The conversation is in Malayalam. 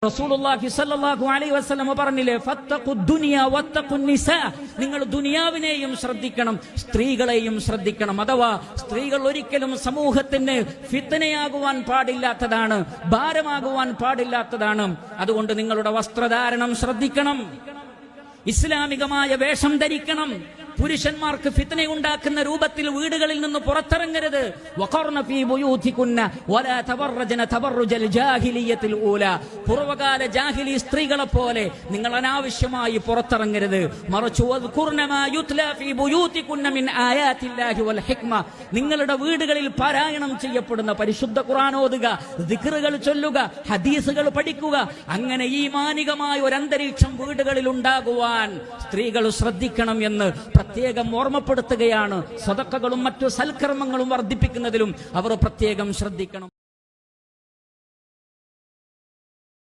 റസൂലുള്ളാഹി സ്വല്ലല്ലാഹു അലൈഹി വസല്ലം പറഞ്ഞില്ലേ, ഫത്തഖുദ്ദുനിയ വത്തഖുന്നിസാ, നിങ്ങൾ ദുനിയാവിനെയും ശ്രദ്ധിക്കണം, സ്ത്രീകളെയും ശ്രദ്ധിക്കണം. അഥവാ സ്ത്രീകൾ ഒരിക്കലും സമൂഹത്തിന് ഫിത്നയാകുവാൻ പാടില്ലാത്തതാണ്, ഭാരമാകുവാൻ പാടില്ലാത്തതാണ്. അതുകൊണ്ട് നിങ്ങളുടെ വസ്ത്രധാരണം ശ്രദ്ധിക്കണം, ഇസ്ലാമികമായ വേഷം ധരിക്കണം. പുരുഷന്മാർക്ക് ഫിത്നയുണ്ടാക്കുന്ന രൂപത്തിൽ വീടുകളിൽ നിന്ന് പുറത്തിറങ്ങരുത്. വഖർന ഫീ ബുയൂതികുന്ന വലാ തബറജന തബറുജൽ ജാഹിലിയ്യത്തിൽ ഊലാ, പൂർവകാല ജാഹിലി സ്ത്രീകളെ പോലെ നിങ്ങൾ അനാവശ്യമായി പുറത്തിറങ്ങരുത്. മറിച്ച് വദ്കുർന മാ യുത്ലാ ഫീ ബുയൂതികുന്ന മിൻ ആയാതില്ലാഹി വൽ ഹിക്മ, നിങ്ങളുടെ വീടുകളിൽ പാരായണം ചെയ്യപ്പെടുന്ന പരിശുദ്ധ ഖുർആൻ ഓതുക, ദിക്റുകൾ ചൊല്ലുക, ഹദീസുകൾ പഠിക്കുക. അങ്ങനെ ഈമാനികമായ ഒരു അന്തരീക്ഷം വീടുകളിൽ ഉണ്ടാകുവാൻ സ്ത്രീകൾ ശ്രദ്ധിക്കണം എന്ന് പ്രത്യേകം ഓർമ്മപ്പെടുത്തുകയാണ്. സദഖകളും മറ്റു സൽക്കർമ്മങ്ങളും വർദ്ധിപ്പിക്കുന്നതിലും അവർ പ്രത്യേകം ശ്രദ്ധിക്കണം.